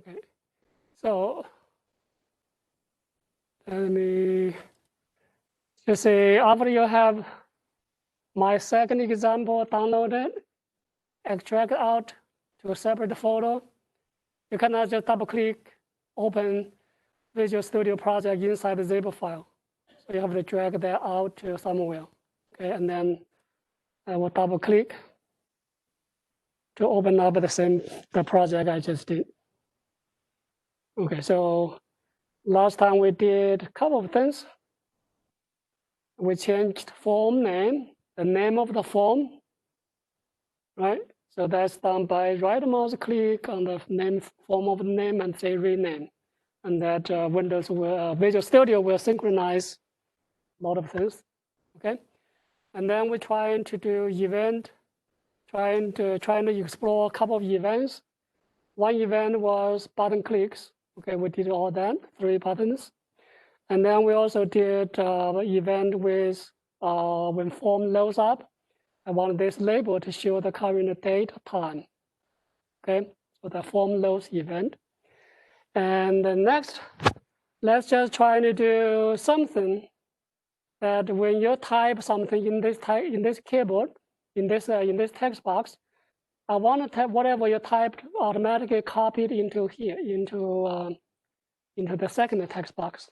Okay, so let me just say after you have my second example downloaded, extract out to a separate folder, you cannot just double click, open Visual Studio Project inside the zip file. So you have to drag that out to somewhere. Okay, and then I will double click to open up the project I just did. Okay, so last time we did a couple of things. We changed form name, the name of the form, right? So that's done by right mouse click on the name form of the name and say rename. And that Visual Studio will synchronize a lot of things, okay? And then we're trying to do event, trying to explore a couple of events. One event was button clicks. Okay, we did all that, 3 buttons. And then we also did the event with when form loads up. I want this label to show the current date time. Okay, so the form loads event. And the next, let's just try to do something that when you type something in this keyboard, in this text box, I want to type whatever you typed automatically copied into here, into the second text box.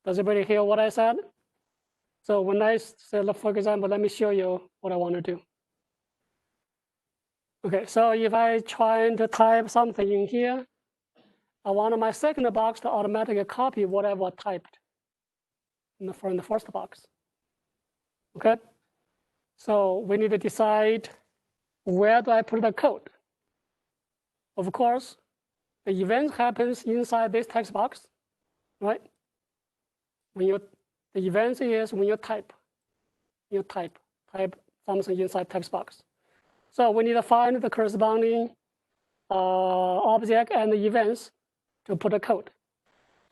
Does everybody hear what I said? So when I say, for example, let me show you what I want to do. Okay, so if I try to type something in here, I want my second box to automatically copy whatever I typed from the first box. Okay, so we need to decide where do I put the code. Of course, the event happens inside this text box, right? The event is when you type something inside text box. So we need to find the corresponding object and the events to put the code.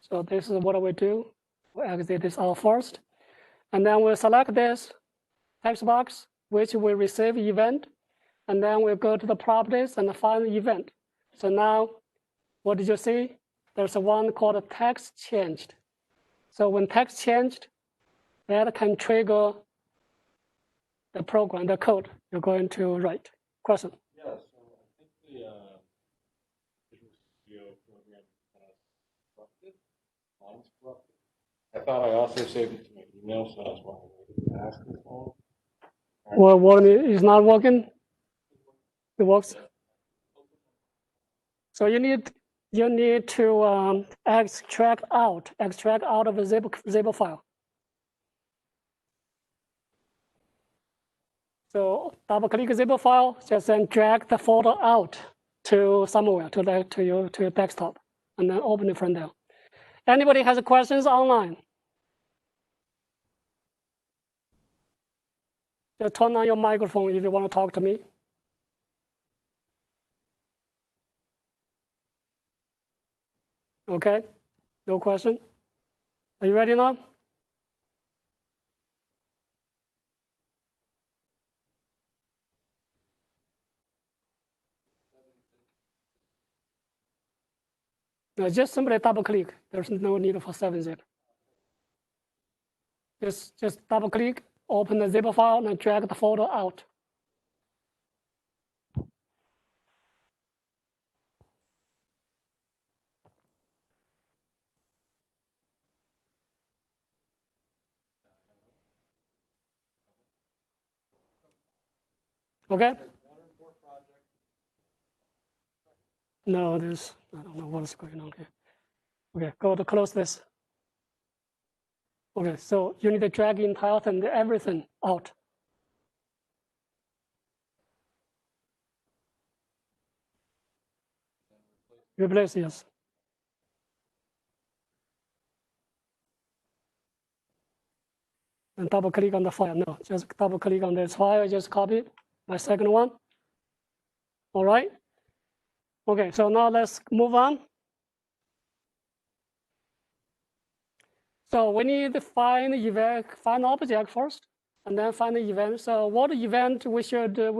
So this is what we do. We exit this out first. And then we'll select this text box, which will receive event. And then we'll go to the properties and find the event. So now, what did you see? There's one called text changed. So when text changed, that can trigger the program, the code you're going to write. Question? Yeah, so I think the Visual Studio program corrupted, mine's corrupted. I thought I also saved it to my email, so that's why I asked this one. Well, what is not working? It works. So you need to extract out of a zip file. So double click zip file, just then drag the folder out to somewhere to your desktop, and then open it from there. Anybody has questions online? Just turn on your microphone if you want to talk to me. Okay, no question. Are you ready now? No, just simply double click. There's no need for 7-zip. Just double click, open the zip file, and drag the folder out. Okay? No, I don't know what's going on here. Okay, go to close this. Okay, so you need to drag the entire thing, everything out. Replace, yes. And double click on the file. No, just double click on this file, just copy my second one. All right. Okay, so now let's move on. So we need to find object first, and then find the event. So what event we should trigger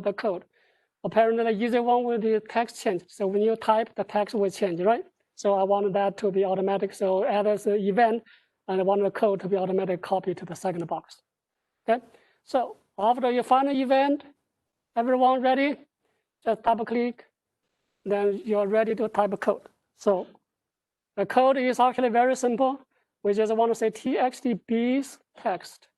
the code? apparently the easy one will be text change. So when you type, the text will change, right? So I want that to be automatic. So add as an event, and I want the code to be automatic copy to the second box. Okay. So after you find the event, everyone ready? Just double click, then you're ready to type a code. So the code is actually very simple. We just want to say txtb's text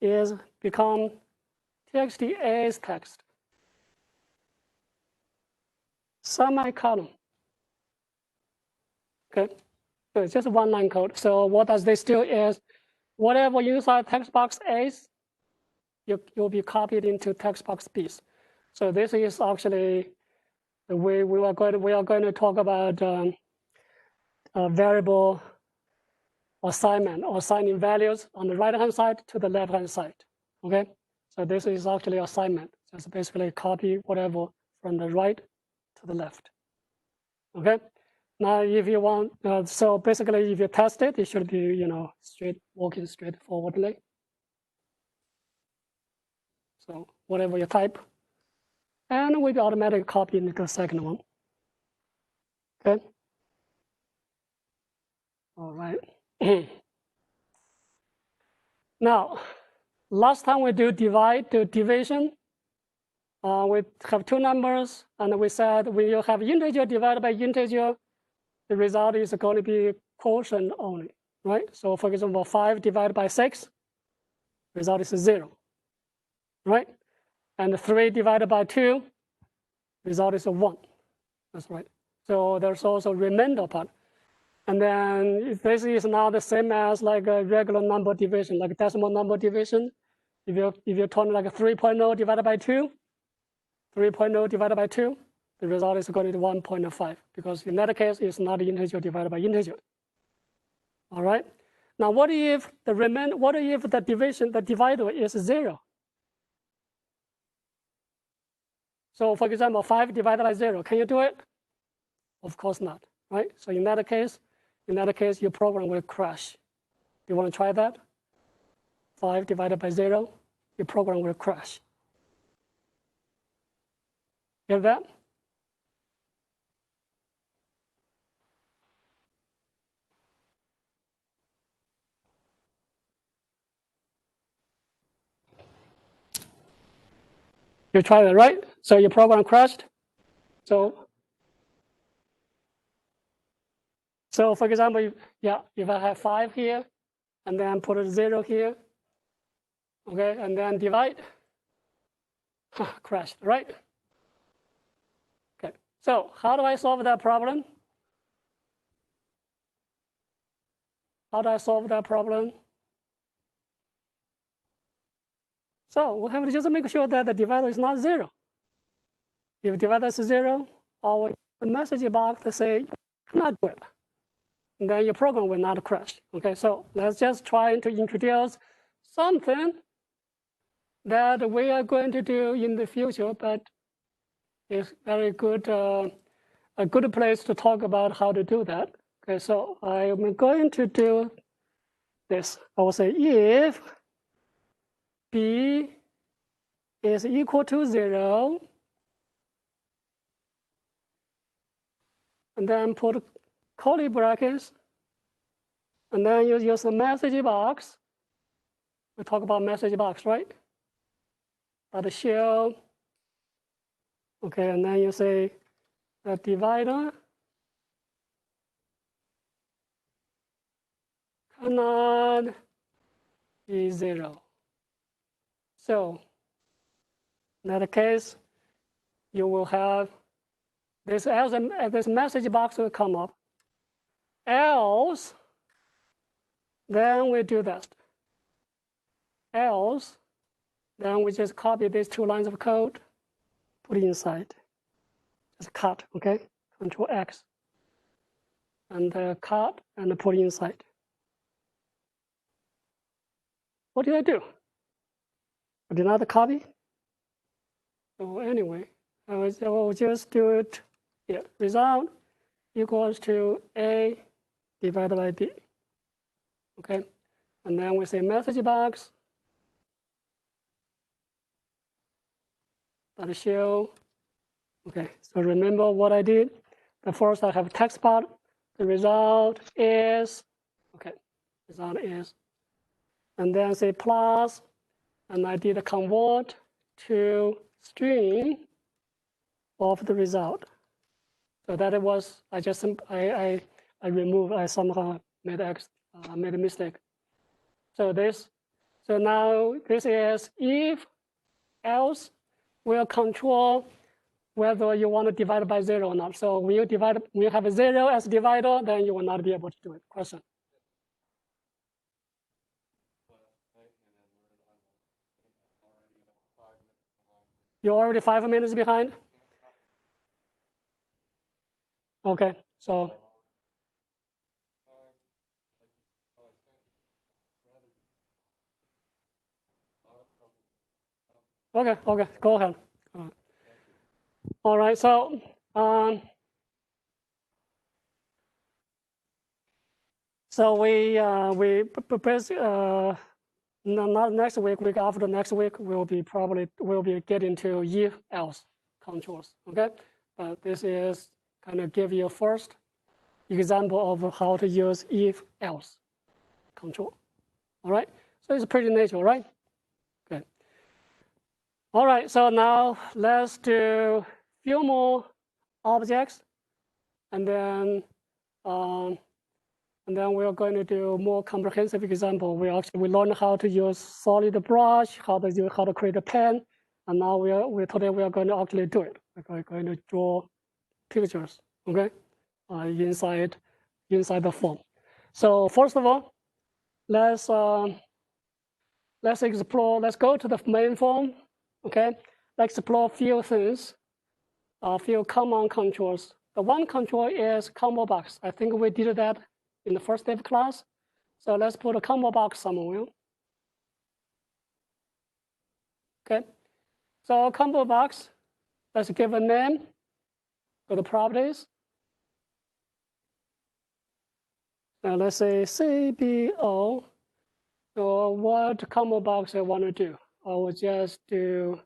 is become txta's text, semicolon. Okay, so it's just one line code. So what does this do is, whatever inside text box A's, you'll be copied into text box B's. So this is actually the way we are going to talk about variable assignment or assigning values on the right-hand side to the left-hand side. Okay, so this is actually assignment. Just basically copy whatever from the right to the left. Okay, now if you want, so basically if you test it, it should be working straightforwardly. So whatever you type, and will be automatically copied into the second one. Okay. All right. Now, last time we do division, we have two numbers, and we said when you have integer divided by integer, the result is going to be quotient only, right? So for example, 5 divided by 6, result is 0, right? And 3 divided by 2, result is 1. That's right. So there's also remainder part. And then this is now the same as like a regular number division, like decimal number division. If you turn like a 3.0 divided by 2, 3.0 divided by 2, the result is going to be 1.5, because in that case, it's not integer divided by integer. All right. Now, what if the divisor is 0? So for example, 5 divided by 0, can you do it? Of course not, right? So in that case, your program will crash. Do you want to try that? 5 divided by 0, your program will crash. Get that? You tried it, right? So your program crashed. So for example, if I have 5 here, and then put a 0 here, okay, and then divide, crashed, right? Okay, so how do I solve that problem? How do I solve that problem? So we have to just make sure that the divisor is not 0. If divisor is 0, or the message box to say, cannot do it, and then your program will not crash. Okay, so let's just try to introduce something that we are going to do in the future, but it's very good, a good place to talk about how to do that. Okay, so I'm going to do this. I will say if b is equal to 0, and then put curly brackets, and then you use the message box. We talk about message box, right? But the shell, okay, and then you say the divider cannot be 0. So in that case, you will have this this message box will come up. Else, then we do that. Else, then we just copy these 2 lines of code, put it inside. Just cut, okay? Control X. And cut and put it inside. What did I do? I did not copy. So anyway, I will just do it here. Result equals to A divided by B. Okay? And then we say message box dot show. Okay, so remember what I did. The first I have text part. The result is, okay, result is, and then say plus, and I did a convert to string of the result. So that it was, I just, I removed, I somehow made a mistake. So now this is if, else will control whether you want to divide by 0 or not. So when you have a 0 as divider, then you will not be able to do it. Question? You're already 5 minutes behind? Okay, so. Okay, go ahead. All right, so not next week after next week we'll be getting to if else controls. Okay, but this is kind of give you first example of how to use if else control. All right, so it's pretty natural, right? Okay. All right, so now let's do a few more objects, and then we're going to do more comprehensive example. We learned how to use solid brush, how to create a pen, and now today we are going to actually do it. We're going to draw pictures, okay, inside the form. So first of all, let's explore. Let's go to the main form, okay. Let's explore a few things, a few common controls. The one control is combo box. I think we did that in the first day of class. So let's put a combo box somewhere. Okay. So combo box, let's give a name, go to properties. Now let's say CBO, or what combo box I want to do. I will just do,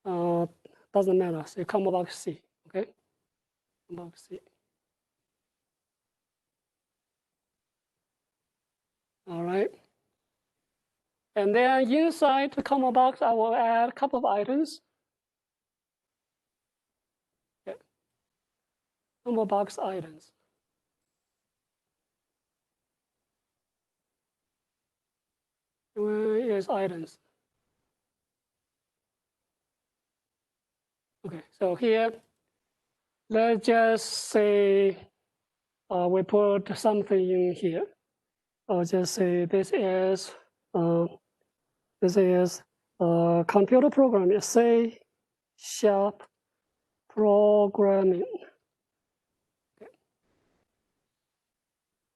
doesn't matter, say combo box C, okay? Combo box C. All right. And then inside the combo box, I will add a couple of items. Okay. Combo box items. Where is items? Okay, so here, let's just say we put something in here. I'll just say this is computer programming, C# programming. Okay.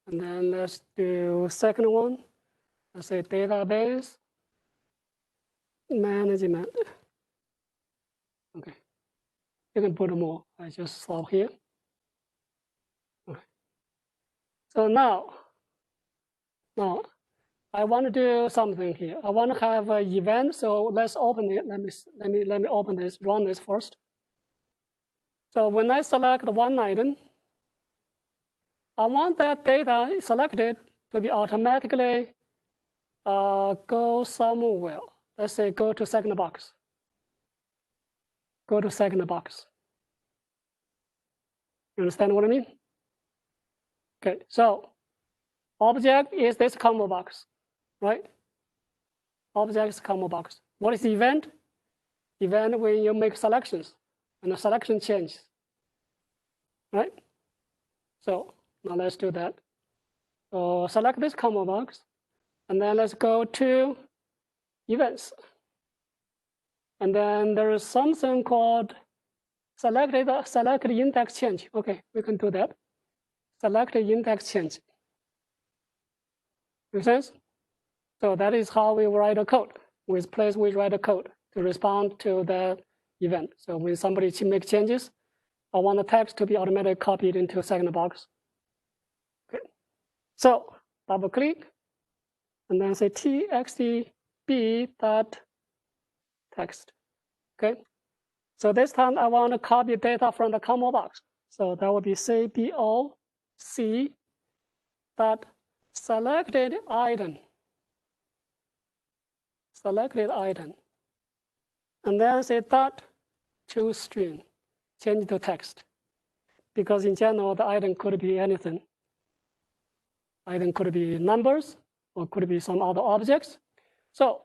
And then let's do second one. Let's say database management. Okay, you can put more. I just stop here. Okay. So now I want to do something here. I want to have an event. So let's open it. Let me open this. Run this first. So when I select one item, I want that data selected to be automatically go somewhere. Let's say go to second box. Go to second box. You understand what I mean? Okay, so object is this combo box, right? Object is combo box. What is the event? Event when you make selections and the selection changes, right? So now let's do that. So select this combo box, and then let's go to events. And then there is something called select index change. Okay, we can do that. Select index change. Make sense? So that is how we write a code. With place we write a code to respond to the event. So when somebody makes changes, I want the text to be automatically copied into a second box. Okay. So double click, and then say txt b dot text. Okay. So this time I want to copy data from the combo box. So that would be CBOC dot selected item. Selected item. And then say dot to string, change to text. Because in general, the item could be anything. Item could be numbers, or could be some other objects. So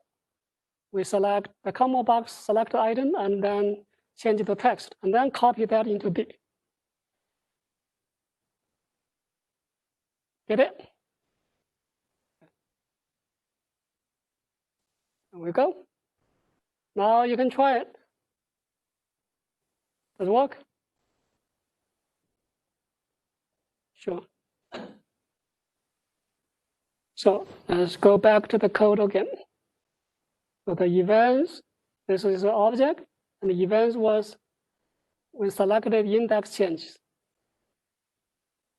we select the combo box, select the item, and then change the text, and then copy that into D. Get it? There we go. Now you can try it. Does it work? Sure. So let's go back to the code again. So the events, this is the object, and the events was we selected index changes.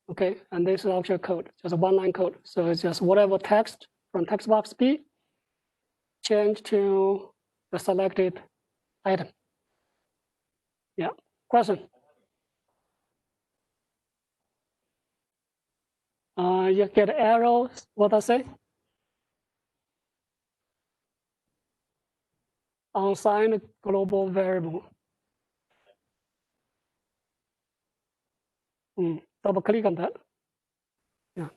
Okay, and this is actual code, just a one-line code. So it's just whatever text from text box B, change to the selected item. Yeah, question? You get arrows, what I say? Unsigned global variable. Double click on that. Yeah.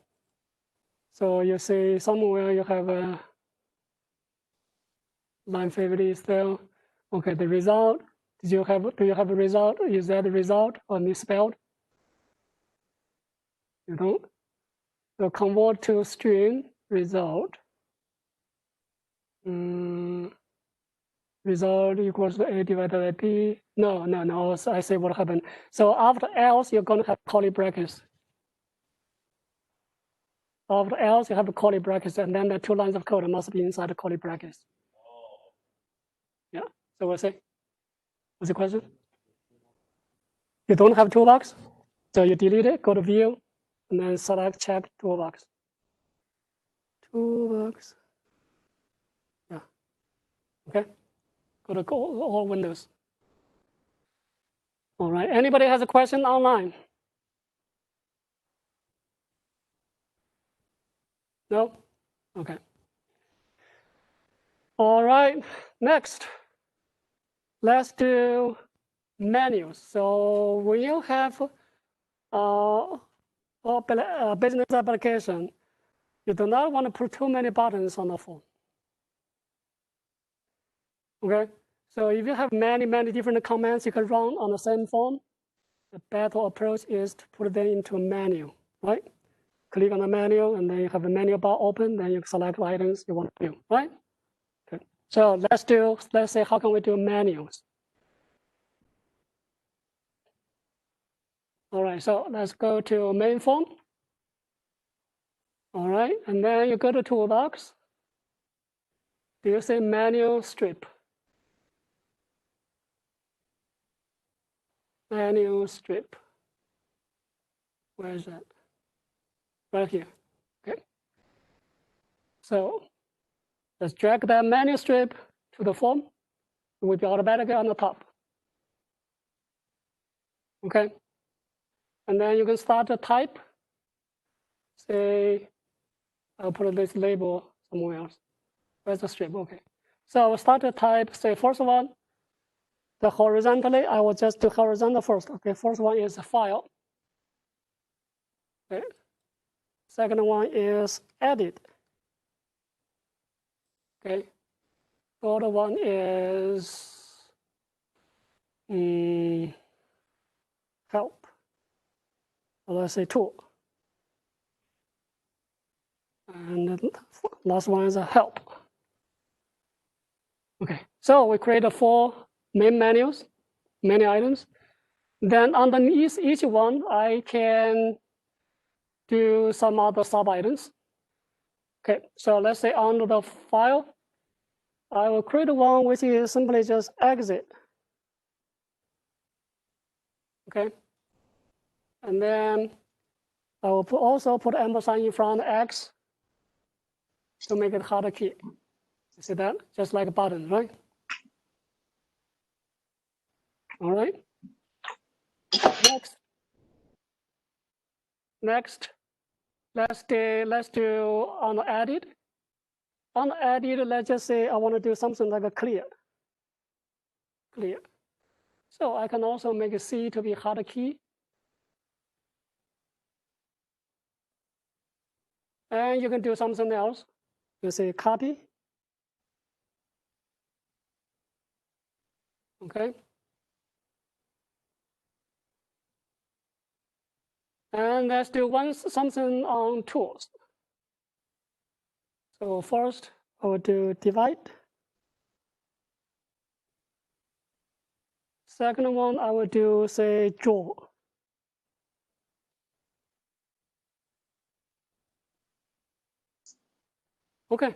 So you see somewhere you have a line 50 still. Okay, the result. Do you have a result? Is that the result or misspelled? You don't. So convert to string result. Result equals to A divided by B. No. So I say what happened. So after else, you're going to have curly brackets. After else, you have the curly brackets, and then the 2 lines of code must be inside the curly brackets. Yeah. So we'll say. What's the question? You don't have toolbox, so you delete it. Go to View, and then select Check Toolbox. Toolbox. Yeah. Okay. Go to all windows. All right. Anybody has a question online? No? Okay. All right. Next, let's do menus. So when you have a business application, you do not want to put too many buttons on the form. Okay. So if you have many different commands you can run on the same form, the better approach is to put them into a menu, right? Click on the menu, and then you have a menu bar open, then you select items you want to do, right? Okay. So let's say, how can we do menus? All right, so let's go to main form. All right, and then you go to toolbox. Do you see menu strip? Menu strip. Where is that? Right here. Okay. So let's drag that menu strip to the form. It will be automatically on the top. Okay. And then you can start to type. Say, I'll put this label somewhere else. Where's the strip? Okay. So I'll start to type, say, first one, the horizontally, I will just do horizontal first. Okay, first one is file. Okay. Second one is edit. Okay. Third one is help. Or let's say tool. And the last one is a help. Okay, so we create 4 main menus, menu items. Then underneath each one, I can do some other sub items. Okay, so let's say under the file, I will create one which is simply just exit. Okay, and then I will also put ampersand in front of X to make it harder key. You see that? Just like a button, right? All right. Next, let's do on edit. On edit, let's just say I want to do something like a clear. So I can also make a C to be hard key. And you can do something else. You say copy. Okay. And let's do something on tools. So first, I will do divide. Second one, I will do, say, draw. Okay.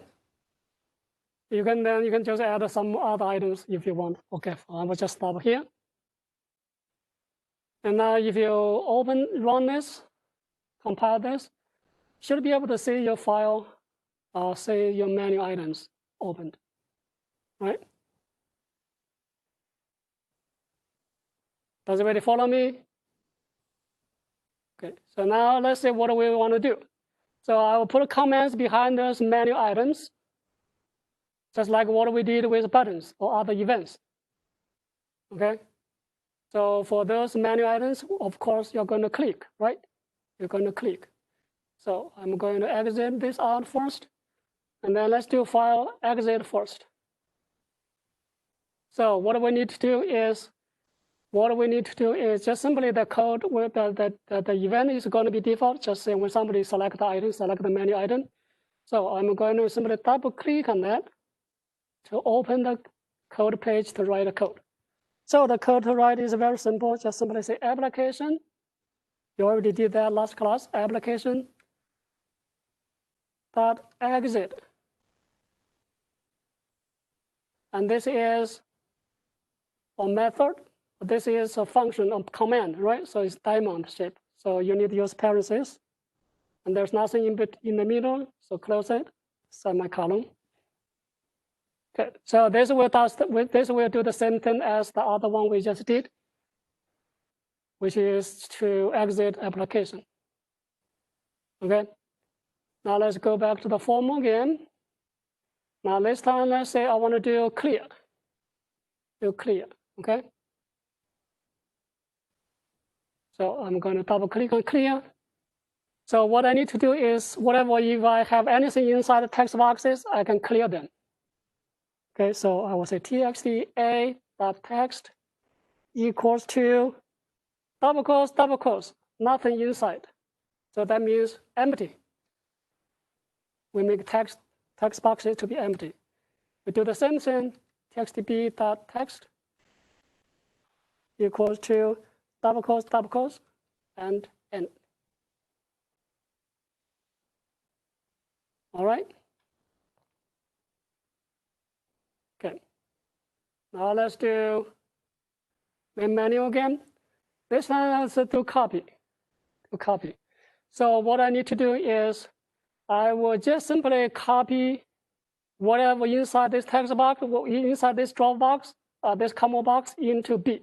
You can just add some other items if you want. Okay, I will just stop here. And now if you run this, compile this, should be able to see your file, say your menu items opened, right? Does everybody follow me? Okay, so now let's see what we want to do. So I will put comments behind those menu items, just like what we did with buttons or other events. Okay, so for those menu items, of course, you're going to click, right? You're going to click. So I'm going to exit this out first, and then let's do file exit first. So what we need to do is just simply the code where the event is going to be default. Just say when somebody select the item, select the menu item. So I'm going to simply double click on that to open the code page to write the code. So the code to write is very simple. Just simply say application. You already did that last class. Application dot exit. And this is a method. This is a function of command, right? So it's diamond shape. So you need to use parentheses. And there's nothing in the middle, so close it, semicolon. Okay, so this will do the same thing as the other one we just did, which is to exit application. Okay, now let's go back to the form again. Now this time, let's say I want to do clear. Okay? So I'm going to double click on clear. So what I need to do is whatever, if I have anything inside the text boxes, I can clear them. Okay, so I will say txt a.text equals to double quotes, nothing inside. So that means empty. We make text boxes to be empty. We do the same thing, txtb.text equals to double quotes, and end. All right? Okay. Now let's do the menu again. This time let's do copy. So what I need to do is I will just simply copy whatever inside this text box, inside this drop box, this combo box into B,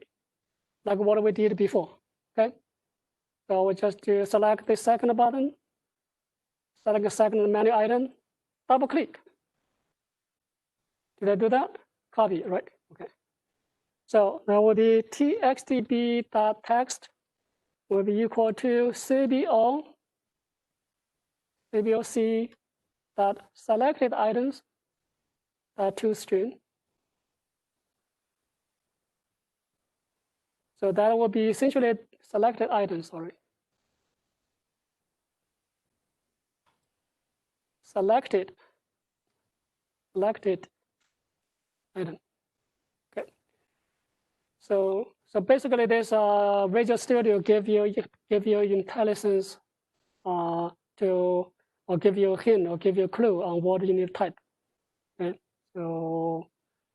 like what we did before. Okay. So we just select the second button, select the second menu item, double click. Did I do that? Copy, right? Okay. So now will be txtb.text will be equal to cboc dot selected items toString. So that will be essentially selected items, sorry. Selected item. Okay. So basically, this Visual Studio give you intelligence or give you a hint or give you a clue on what you need to type. Okay. So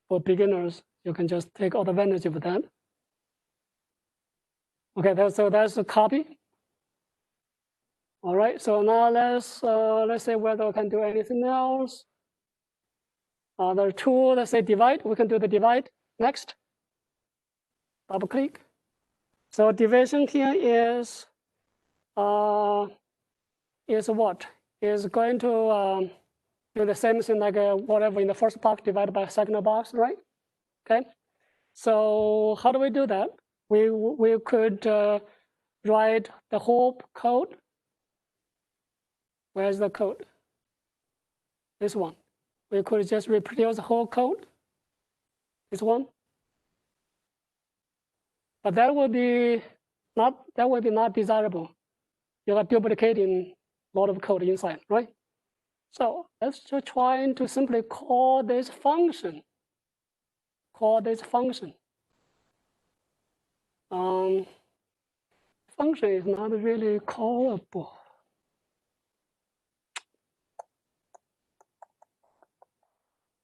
for beginners, you can just take advantage of that. Okay, so that's a copy. All right, so now let's say whether we can do anything else. The tool, let's say divide, we can do the divide next. double click. So division here is what? Is going to do the same thing like whatever in the first box divided by second box, right? Okay. So how do we do that? We could write the whole code. Where's the code? This one. We could just reproduce the whole code. This one. But that would be not desirable. You are duplicating a lot of code inside, right? So let's just try to simply call this function. Call this function. Function is not really callable.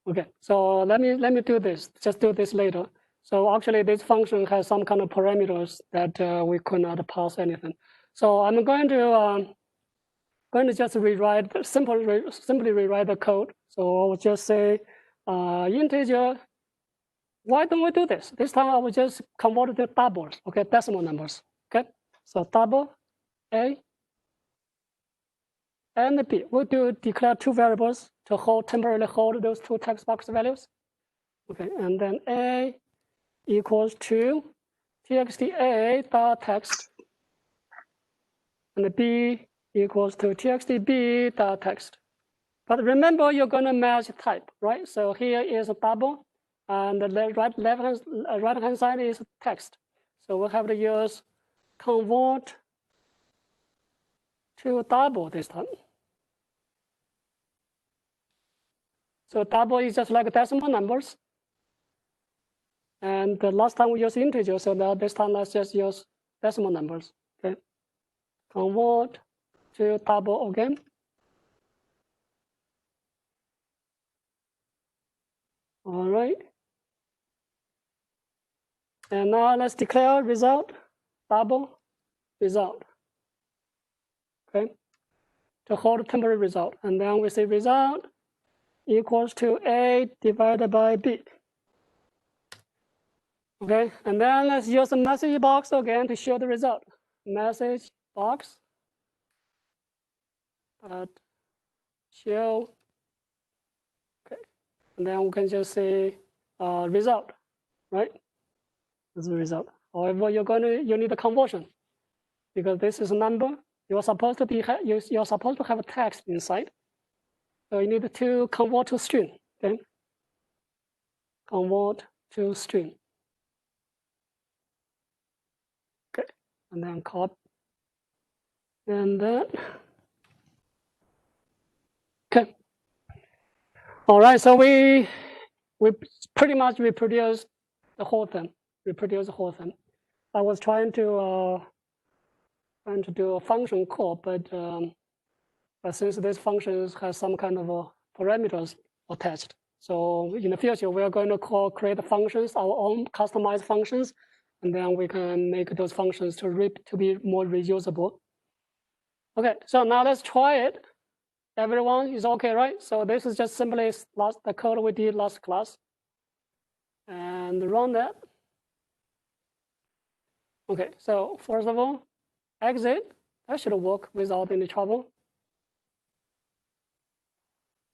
Okay, so let me do this. Just do this later. So actually, this function has some kind of parameters that we could not pass anything. So I'm going to just rewrite simply rewrite the code. So I will just say integer. Why don't we do this? This time I will just convert it to doubles. Okay, decimal numbers. Okay, so double A and B. We do declare two variables to temporarily hold those two text box values. Okay, and then A equals to txt A dot text, and B equals to txt B dot text. But remember, you're going to match type, right? So here is a double, and the right hand side is text. So we have to use convert to double this time. So double is just like decimal numbers. And the last time we used integer, so now this time let's just use decimal numbers. Okay. Convert to double again. All right. And now let's declare result, double result. Okay. To hold temporary result. And then we say result equals to A divided by B. Okay, and then let's use the message box again to show the result. Message box show. Okay, and then we can just say result, right? This is the result. However, you need a conversion because this is a number. You're supposed to have a text inside. So you need to convert to string. Okay, convert to string. Okay, and then copy. And then, okay. All right, so we pretty much reproduce the whole thing. I was trying to do a function call, but since this function has some kind of parameters attached, so in the future we are going to create functions, our own customized functions, and then we can make those functions to be more reusable. Okay, so now let's try it. Everyone is okay, right? So this is just simply the code we did last class. And run that. Okay, so first of all, exit. That should work without any trouble.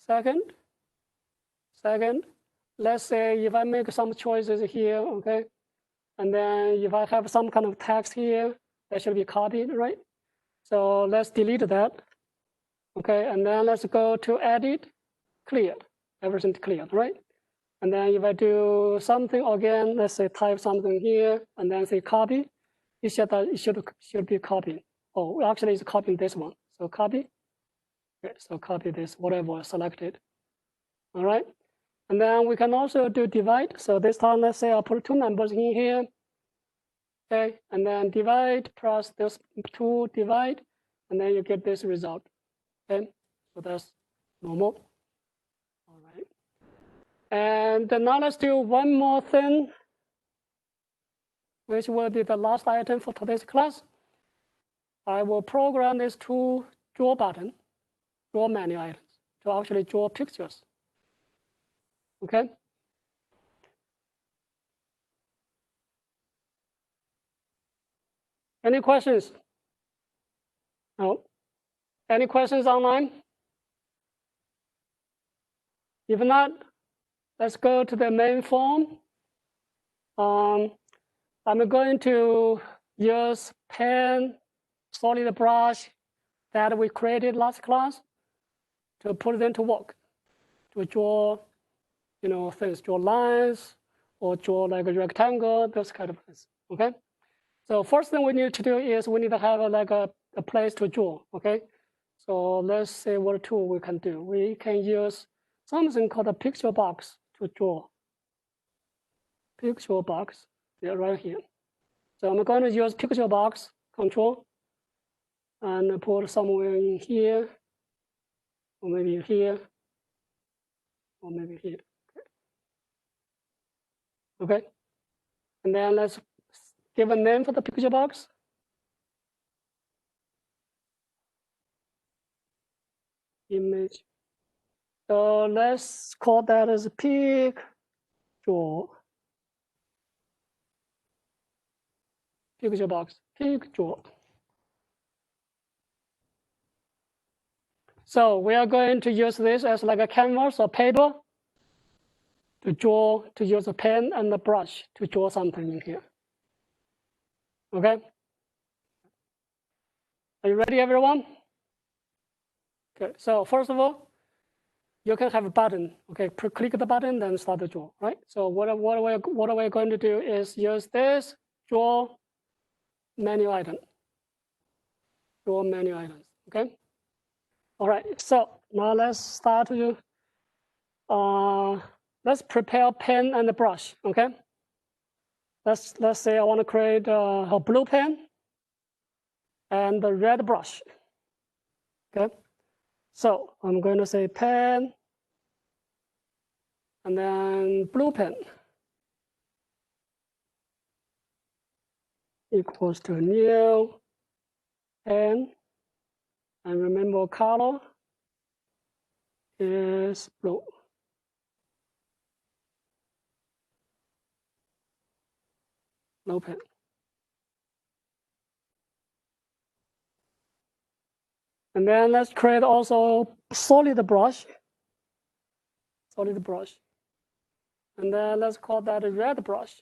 Second, let's say if I make some choices here, okay, and then if I have some kind of text here, that should be copied, right? So let's delete that. Okay, and then let's go to edit, clear, everything cleared, right? And then if I do something again, let's say type something here, and then say copy, it should be copied. Oh, actually it's copying this one. So copy. Okay, so copy this, whatever selected. All right. And then we can also do divide. So this time, let's say I'll put two numbers in here. Okay, and then divide plus those two divide, and then you get this result. Okay, so that's normal. All right. And then now let's do one more thing, which will be the last item for today's class. I will program these two draw menu items to actually draw pictures. Okay. Any questions? No. Any questions online? If not, let's go to the main form. I'm going to use pen, solid brush that we created last class to put them to work, to draw, things, draw lines or draw like a rectangle, those kind of things. Okay. So first thing we need to do is we need to have a place to draw. Okay. So let's see what tool we can do. We can use something called a picture box to draw. Picture box, yeah, right here. So I'm going to use picture box control and put somewhere in here, or maybe here, or maybe here. Okay. And then let's give a name for the picture box. Image. So let's call that as picture. Picture box, picture. So we are going to use this as like a canvas or paper to draw, to use a pen and a brush to draw something in here. Okay. Are you ready, everyone? Okay. So first of all, you can have a button. Okay. Click the button, then start to draw. Right. So what we're going to do is use this draw menu item. Draw menu items. Okay. All right. So now let's start to let's prepare pen and a brush. Okay. Let's say I want to create a blue pen and a red brush. Okay. So I'm going to say pen and then blue pen equals to new pen, and remember color is blue. Blue pen. And then let's create also solid brush. Solid brush. And then let's call that a red brush.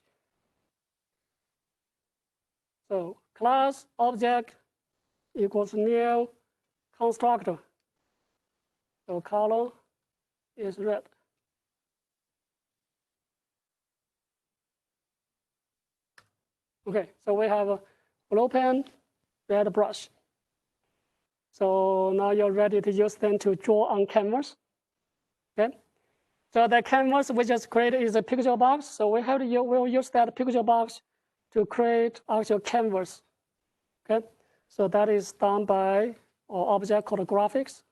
So class object equals new constructor. So color is red. Okay, so we have a blue pen, red brush. So now you're ready to use them to draw on canvas. Okay. So the canvas we just created is a picture box. So we'll use that picture box to create actual canvas. Okay. So that is done by an object called graphics.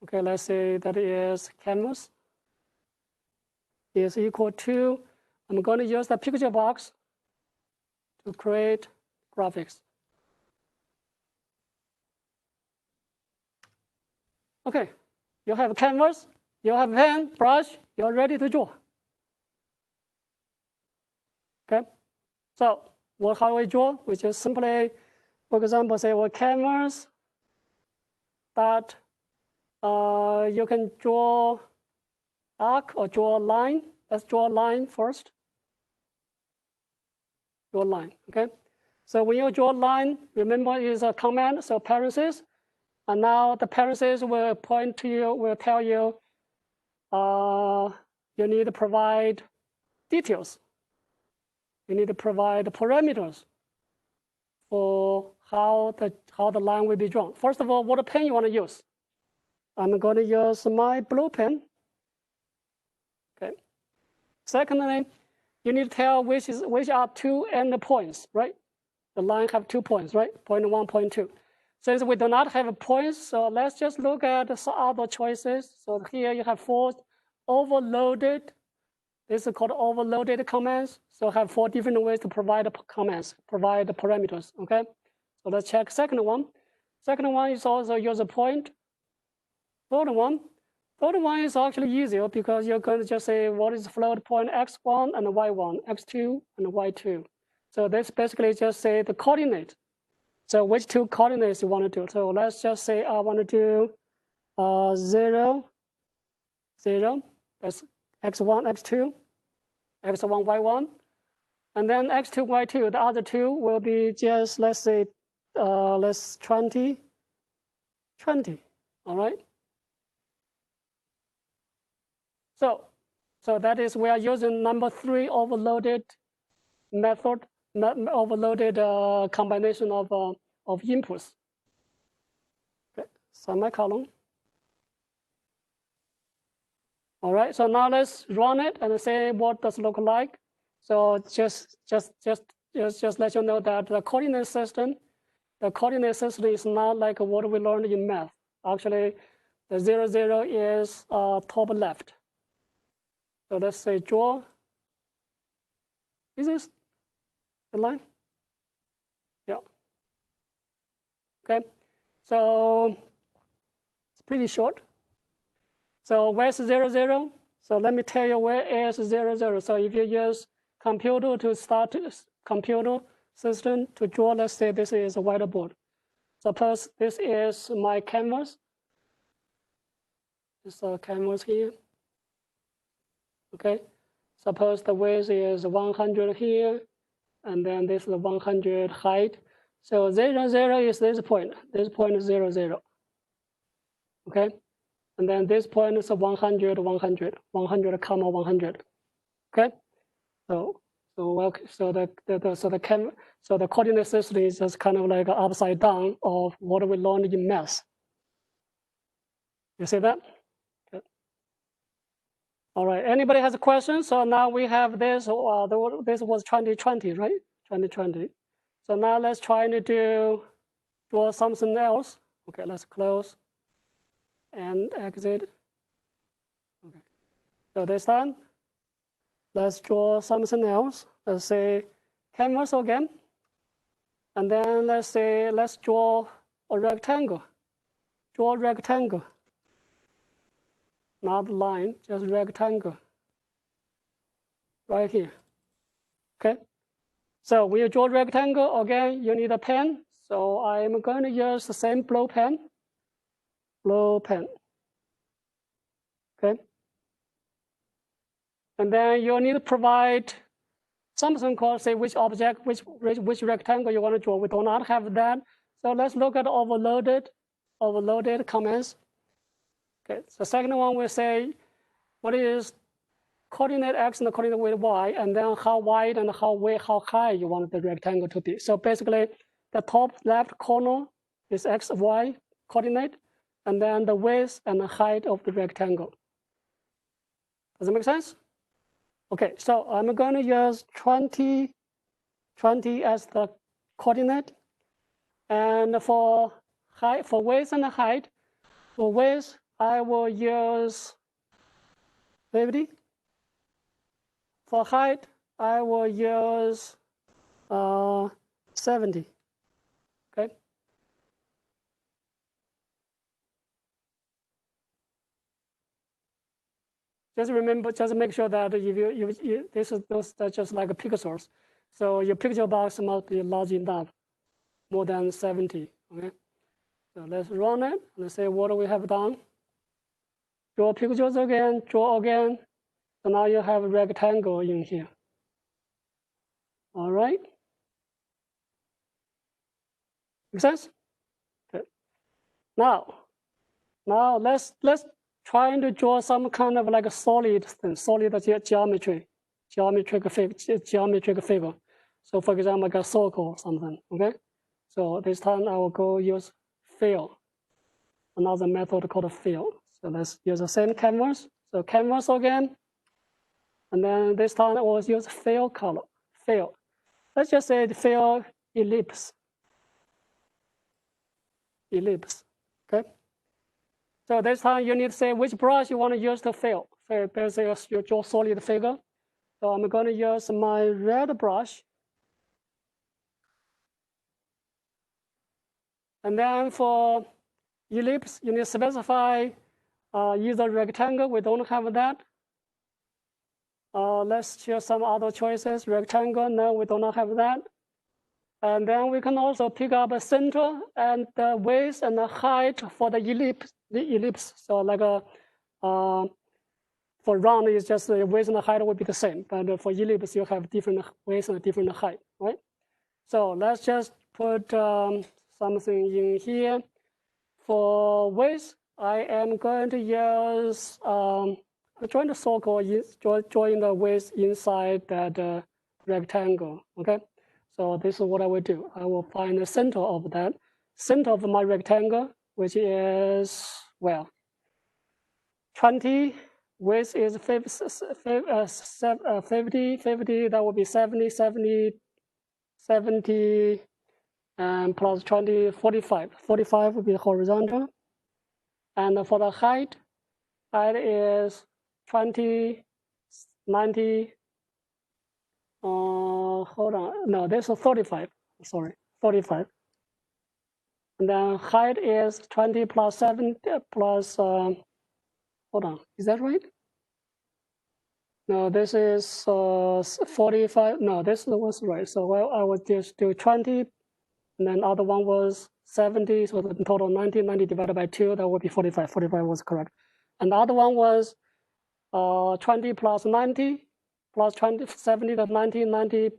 Okay, let's say that is canvas is equal to, I'm going to use the picture box to create graphics. Okay, you have a canvas, you have pen, brush, you're ready to draw. Okay, so how we draw? We just simply, for example, say canvas that you can draw arc or draw a line. Let's draw a line first. Draw a line, okay? So when you draw a line, remember it is a command, so parentheses. And now the parentheses will point to you, will tell you you need to provide details. You need to provide parameters for how the line will be drawn. First of all, what pen you want to use? I'm going to use my blue pen. Okay. Secondly, you need to tell which are two endpoints, right? The line have 2 points, right? Point 1, point 2. Since we do not have points, so let's just look at some other choices. So here you have 4 overloaded. This is called overloaded commands. So have 4 different ways to provide commands, provide parameters. Okay. So let's check second one. Second one is also use a point. Third one is actually easier because you're going to just say what is float point x1 and y1, x2 and y2. So this basically just say the coordinate. So which two coordinates you want to do? So let's just say I want to do 0, 0. That's x1, x2, x1, y1. And then x2, y2, the other two will be just, let's say, let's 20, 20, all right? So that is we are using number 3 overloaded method, overloaded combination of inputs. Okay, semicolon. All right, so now let's run it and say what does it look like. So just let you know that the coordinate system is not like what we learned in math. Actually, the 0, 0 is top left. So let's say draw. Is this the line? Yeah. Okay. So it's pretty short. So where's 0, 0? So let me tell you where is 0, 0. So if you use computer to start computer system to draw, let's say this is a whiteboard. Suppose this is my canvas. This canvas here. Okay. Suppose the width is 100 here, and then this is 100 height. So 0, 0 is this point. This point is 0, 0. Okay. And then this point is 100, 100, 100, comma 100. Okay. So the coordinate system is just kind of like an upside down of what we learned in math. You see that? Okay. All right. Anybody has a question? So now we have this. This was 2020, right? 2020. So now let's try to draw something else. Okay. Let's close and exit. Okay. So this time, let's draw something else. Let's say canvas again. And then let's draw a rectangle. Draw a rectangle. Not line, just rectangle. Right here. Okay. So we draw rectangle again. You need a pen. So I'm going to use the same blow pen. Blow pen. Okay. And then you need to provide something called, say, which object, which rectangle you want to draw. We do not have that. So let's look at overloaded comments. Okay, so the second one will say, what is coordinate x and the coordinate with y, and then how wide and how high you want the rectangle to be. So basically, the top left corner is x, y coordinate, and then the width and the height of the rectangle. Does it make sense? Okay, so I'm going to use 20 as the coordinate, and for width and height, for width I will use 50. For height I will use 70. Okay. Just remember, just make sure that if that's just like a pixels. So your picture box must be large enough, more than 70. Okay. So let's run it. Let's say what we have done. Draw pictures again. Draw again. So now you have a rectangle in here. All right. Make sense? Okay. Now let's try to draw some kind of like a solid thing, solid geometric figure. So for example, like a circle or something. Okay. So this time I will go use fill. Another method called fill. So let's use the same canvas. So canvas again. And then this time I will use fill color. Fill. Let's just say the fill ellipse. Ellipse. Okay. So this time you need to say which brush you want to use to fill. So basically you draw solid figure. So I'm going to use my red brush. And then for ellipse, you need to specify either rectangle. We don't have that. Let's choose some other choices. Rectangle, no, we do not have that. And then we can also pick up a center and the width and the height for the ellipse. So like for round, it's just the width and the height will be the same. But for ellipse, you have different width and different height, right? So let's just put something in here. For width, I am going to use join the circle, join the width inside that rectangle, okay? So this is what I will do. I will find the center of that. Center of my rectangle, which is, well, 20, width is 50, 50, that would be 70, 70, 70, and plus 20, 45. 45 would be horizontal. And for the height is 20, 90, hold on, no, this is 35, sorry, 35. And then height is 20 plus 7 plus, hold on, is that right? No, this is 45, no, this was right. So I would just do 20, and then other one was 70, so the total 90, 90 divided by 2, that would be 45, 45 was correct. And the other one was 20 plus 90, plus 20, 70, that's 90, 90,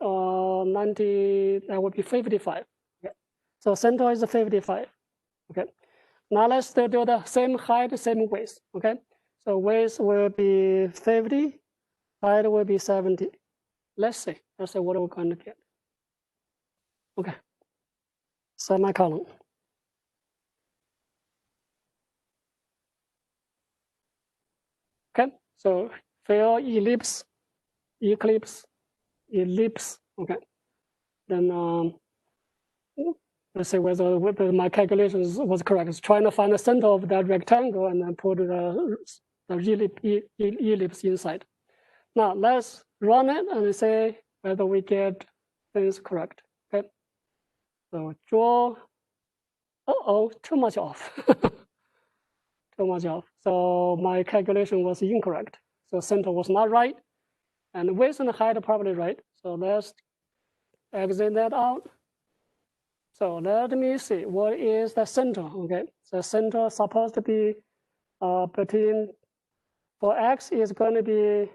90, that would be 55. Okay. So center is 55. Okay. Now let's do the same height, same width. Okay. So width will be 50, height will be 70. Let's see what we're going to get. Okay. Semicolon. Okay. So fill ellipse, eclipse, ellipse. Okay. Then let's see whether my calculations was correct. It's trying to find the center of that rectangle and then put the ellipse inside. Now let's run it and say whether we get things correct. Okay. So draw. Too much off. Too much off. So my calculation was incorrect. So center was not right, and width and height are probably right. So let's exit that out. So let me see, what is the center? Okay, the center is supposed to be between, for x is going to be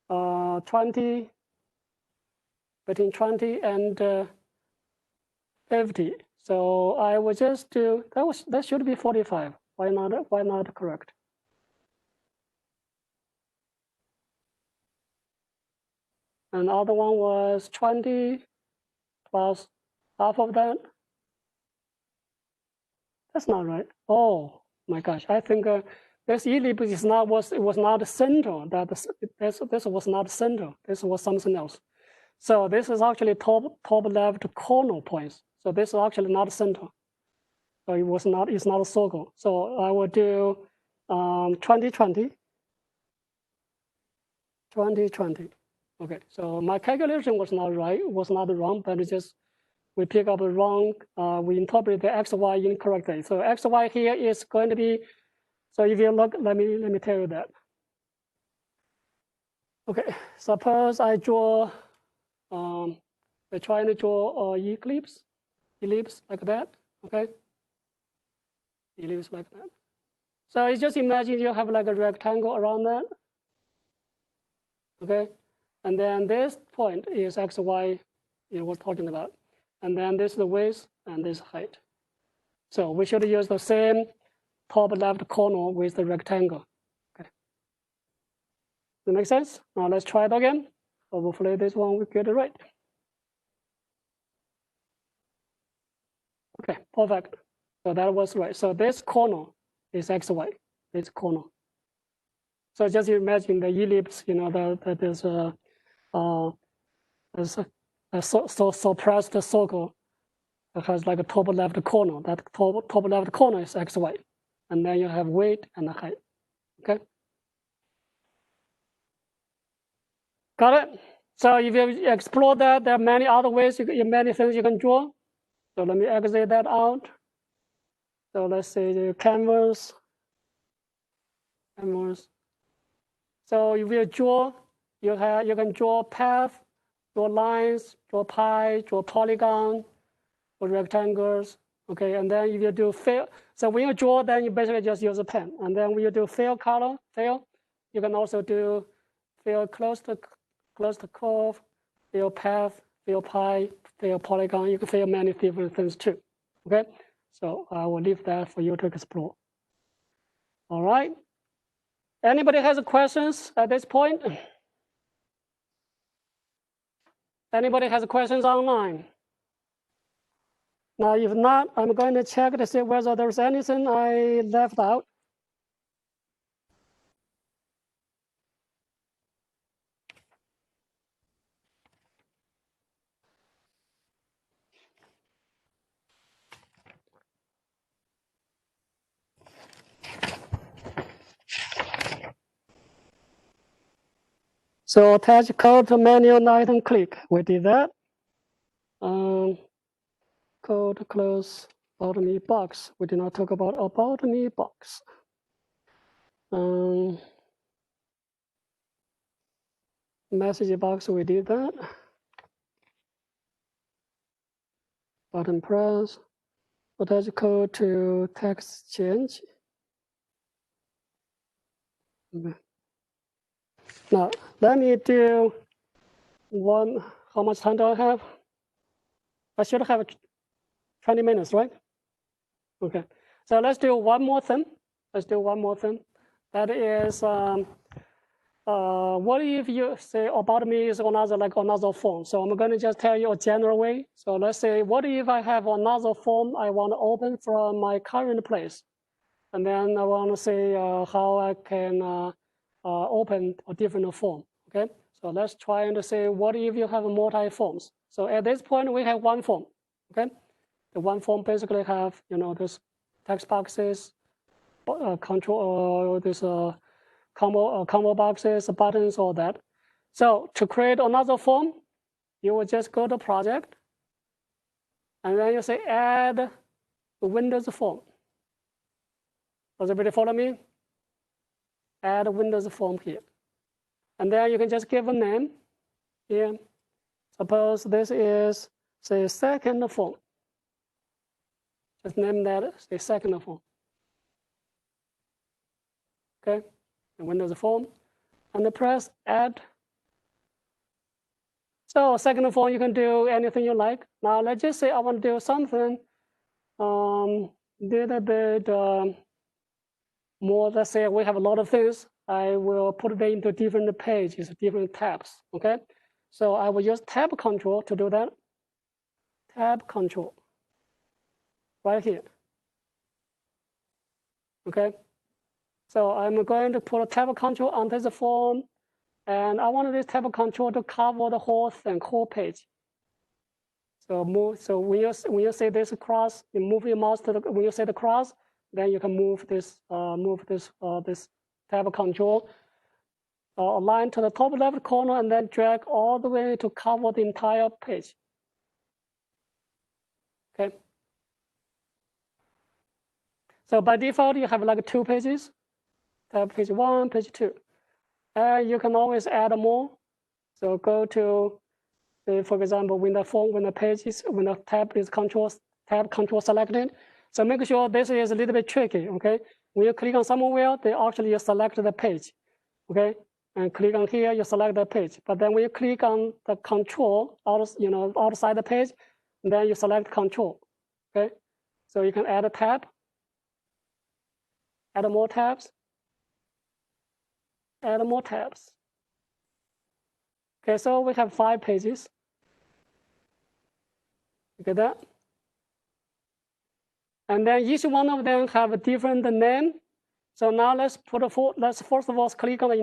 20, between 20 and 50. So I would just do, that should be 45. Why not correct? And the other one was 20 plus half of that. That's not right. Oh my gosh, I think this ellipse is not, was not center. This was not center. This was something else. So this is actually top left corner points. So this is actually not center. So it's not a circle. So I will do 20, 20. 20, 20. Okay, so my calculation was not right, was not wrong, but it's just we pick up the wrong, we interpret the XY incorrectly. So XY here is going to be, so if you look, let me tell you that. Okay, suppose I draw, we're trying to draw ellipse like that, okay? Ellipse like that. So it's just imagine you have like a rectangle around that, okay? And then this point is XY we're talking about. And then this is the width and this height. So we should use the same top left corner with the rectangle. Okay. That make sense? Now let's try it again. Hopefully this one will get it right. Okay, perfect. So that was right. So this corner is XY, this corner. So just imagine the ellipse, there's a suppressed circle that has like a top left corner. That top left corner is XY. And then you have weight and height. Okay? Got it? So if you explore that, there are many other ways, many things you can draw. So let me exit that out. So let's say the canvas. So if you draw you can draw path, draw lines, draw pie, draw polygon, or rectangles. Okay, and then if you do fill, so when you draw, then you basically just use a pen. And then when you do fill color, you can also do fill close to curve, fill path, fill pie, fill polygon. You can fill many different things too. Okay, so I will leave that for you to explore. All right. Anybody has questions at this point? Anybody has questions online? Now, if not, I'm going to check to see whether there's anything I left out. So attach code to menu item click. We did that. Code close about me box. We did not talk about me box. Message box, we did that. Button press. Attach code to text change. Okay. Now, let me do one. How much time do I have? I should have 20 minutes, right? Okay. So let's do one more thing. That is, what if you say about me is another form? So I'm going to just tell you a general way. So let's say, what if I have another form I want to open from my current place? And then I want to say how I can open a different form, okay? So let's try and say, what if you have multi-forms? So at this point, we have one form, okay? The one form basically have, this text boxes, control, this combo boxes, buttons, all that. So to create another form, you will just go to project, and then you say add the Windows form. Does everybody follow me? Add a Windows form here. And then you can just give a name here. Suppose this is, say, second form. Just name that, say, second form. Okay, the Windows form. And press add. So second form, you can do anything you like. Now let's just say I want to do something little bit more. Let's say we have a lot of things. I will put them into different pages, different tabs, okay? So I will use tab control to do that. Tab control, right here, okay? So I'm going to put a tab control on this form, and I want this tab control to cover the whole thing, whole page. So move. So when you say this cross, you move your mouse to when you say the cross, then you can move this this tab control align to the top left corner, and then drag all the way to cover the entire page. Okay. So by default, you have like 2 pages. Tab page 1, page 2. And you can always add more. So go to, for example, when the tab control selected. So make sure this is a little bit tricky, okay? When you click on somewhere, they actually select the page, okay? And click on here, you select the page. But then when you click on the control, outside the page, then you select control, okay? So you can add a tab, add more tabs, add more tabs. Okay, so we have 5 pages. You get that? And then each one of them have a different name. So now let's first of all click on the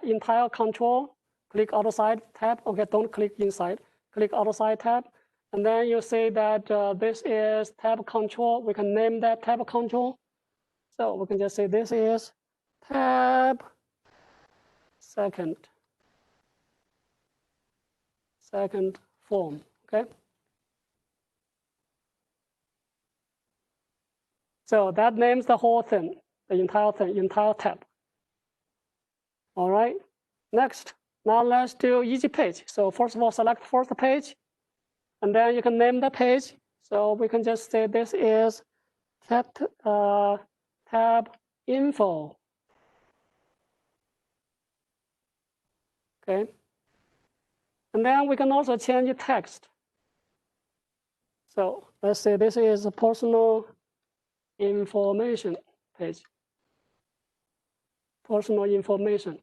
entire control. Click outside tab. Okay, don't click inside. Click outside tab, and then you say that this is tab control. We can name that tab control. So we can just say this is tab second form. Okay. So that names the whole thing, the entire tab. All right. Next, Now let's do easy page. So first of all, select first page, and then you can name the page. So we can just say this is tab info. Okay. And then we can also change the text. So let's say this is a personal information page. Personal information.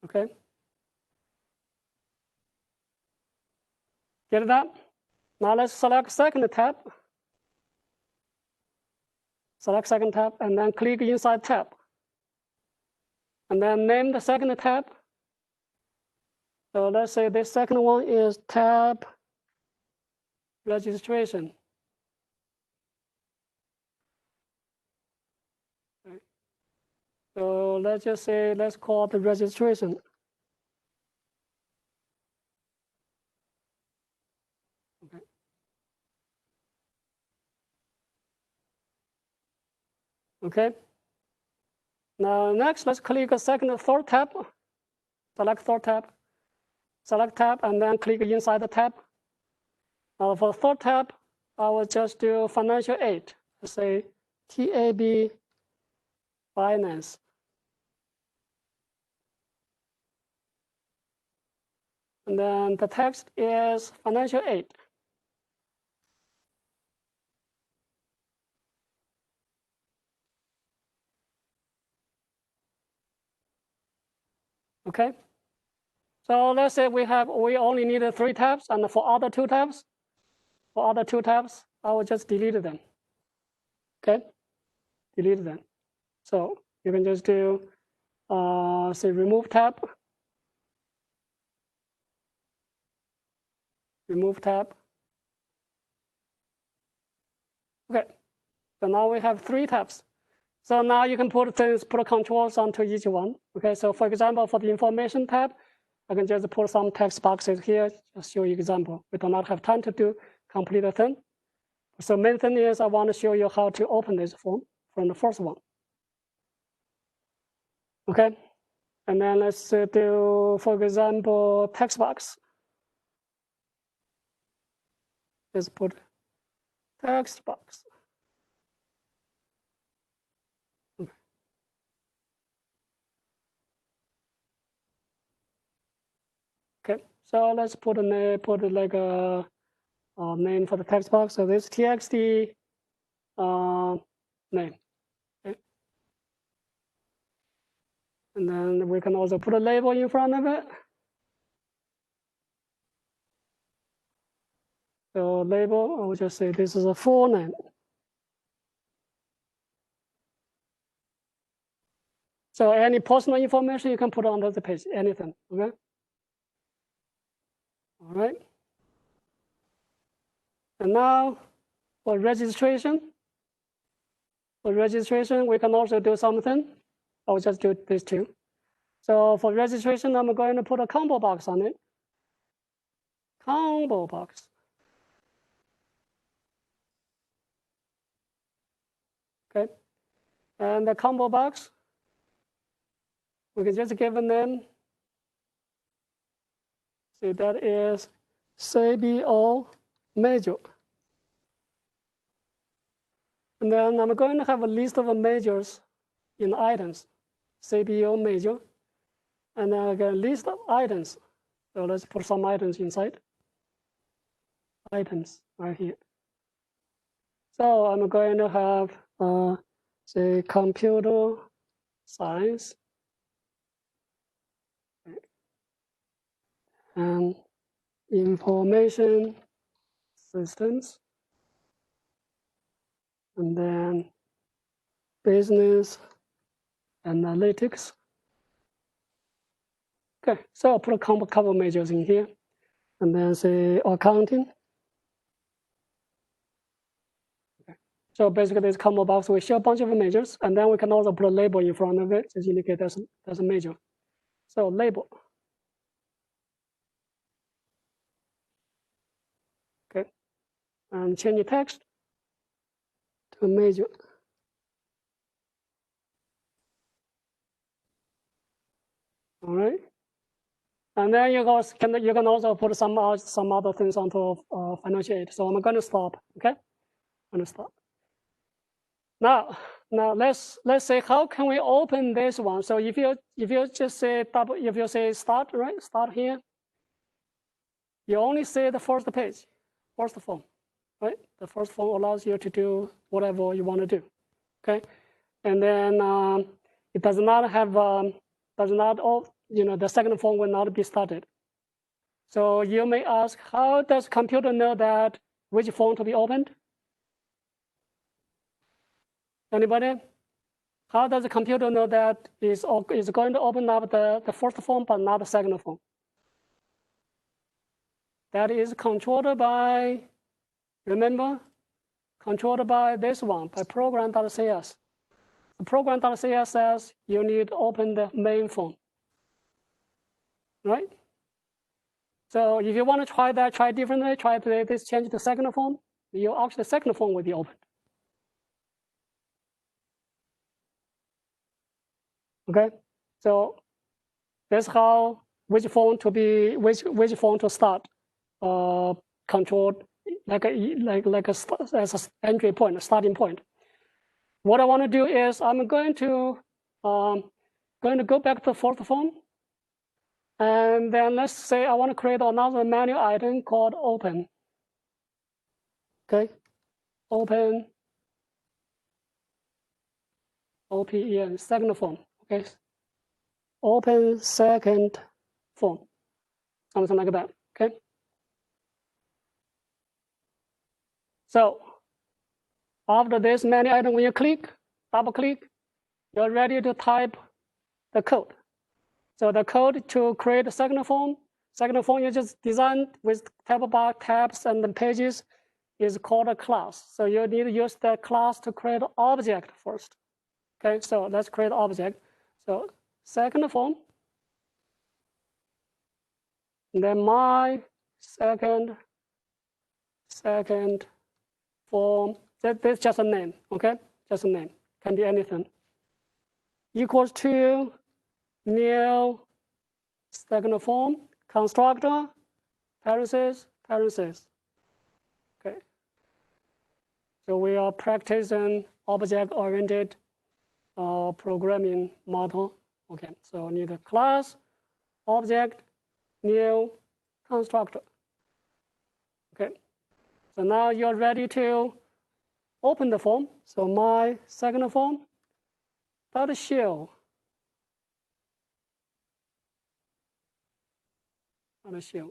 Okay. Get that? Now let's select second tab. Select second tab and then click inside tab. And then name the second tab. So let's say this second one is tab registration. Okay. So let's just say, let's call the registration. Okay. Okay. Now next, let's click a third tab. Select third tab. Select tab and then click inside the tab. Now for the third tab, I will just do financial aid. Let's say TAB finance. And then the text is financial aid. Okay. So let's say we only needed 3 tabs, and for other 2 tabs, I will just delete them. Okay, delete them. So you can just do say remove tab. Remove tab. Okay. So now we have 3 tabs. So now you can put controls onto each one. Okay. So for example, for the information tab, I can just put some text boxes here. Just show you example. We do not have time to do complete the thing. So main thing is I want to show you how to open this form from the first one. Okay. And then let's do, for example, text box. Let's put text box. Okay, so let's put like a name for the text box. So this txt name. Okay. And then we can also put a label in front of it. So label, I will just say this is a full name. So any personal information you can put on the page, anything. Okay. All right. And now for registration. For registration, we can also do something. I'll just do this too. So for registration, I'm going to put a combo box on it. Combo box. Okay. And the combo box, we can just give a name. See, that is CBO major. And then I'm going to have a list of majors in items, CBO major. And then I get a list of items. So let's put some items inside. Items right here. So I'm going to have, say, computer science and information systems, and then business analytics. Okay, so I'll put a couple majors in here, and then say accounting. Okay. So basically, this combo box will show a bunch of majors, and then we can also put a label in front of it to indicate that's a major. So label. Okay, and change the text to major. All right. And then you can also put some other things onto financial aid. So I'm going to stop. Okay, I'm going to stop. Now let's say how can we open this one? So if you just say if you say start, right, start here, you only see the first page, first form, right? The first form allows you to do whatever you want to do. Okay, and then it does not have the second form will not be started. So you may ask, how does computer know that which form to be opened? Anybody? How does the computer know that is going to open up the first form but not the second form? That is controlled by, remember, controlled by this one, by program.cs. The program.cs says you need to open the main form, right? So if you want to try that, try differently, try this, change the second form, actually the second form will be opened. Okay, so that's how which phone to start controlled like as an entry point, a starting point. What I want to do is I'm going to go back to the fourth form, and then let's say I want to create another menu item called open. Okay, open OPEN, second form. Okay, open second form, something like that. Okay. So after this menu item, when you double click, you're ready to type the code. So the code to create a second form you just designed with tab bar, tabs, and the pages is called a class. So you need to use that class to create an object first. Okay, so let's create an object. So second form, and then my second form. That's just a name, okay? Just a name, can be anything. Equals to new second form constructor, parentheses. Okay. So we are practicing object-oriented programming model. Okay. So need a class, object, new constructor. Okay. So now you're ready to open the form. So my second form dot show. Show.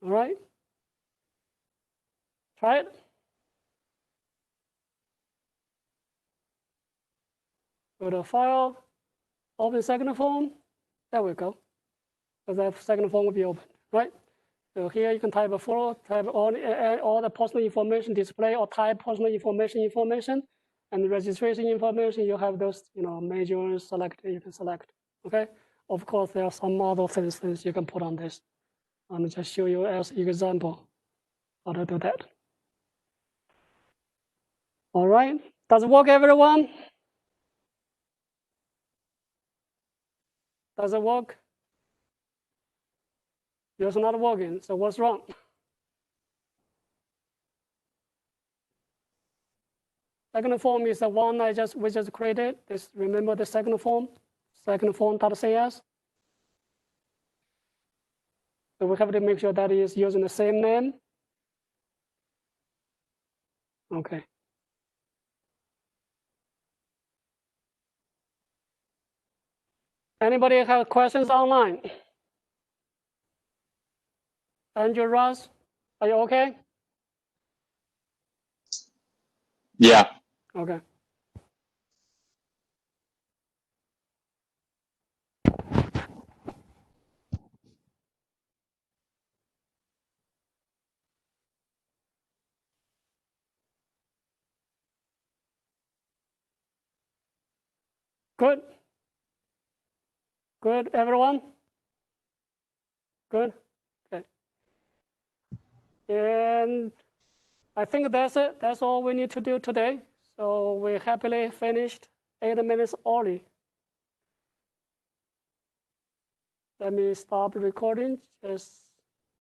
All right. Try it. Go to File, open second form. There we go. So that second form will be open, right? So here you can type all the personal information display or type personal information, and the registration information. You have those, majors selected. You can select. Okay. Of course, there are some other things you can put on this. I'm just show you as example how to do that. All right. Does it work, everyone? Does it work? It's not working. So what's wrong? Second form is the one we just created. Remember the second form .cs. So we have to make sure that it is using the same name. Okay. Anybody have questions online? Andrew, Ross, are you okay? Yeah. Okay. Good. Good, everyone? Good? Okay. And I think that's it. That's all we need to do today. So we happily finished 8 minutes early. Let me stop recording. Just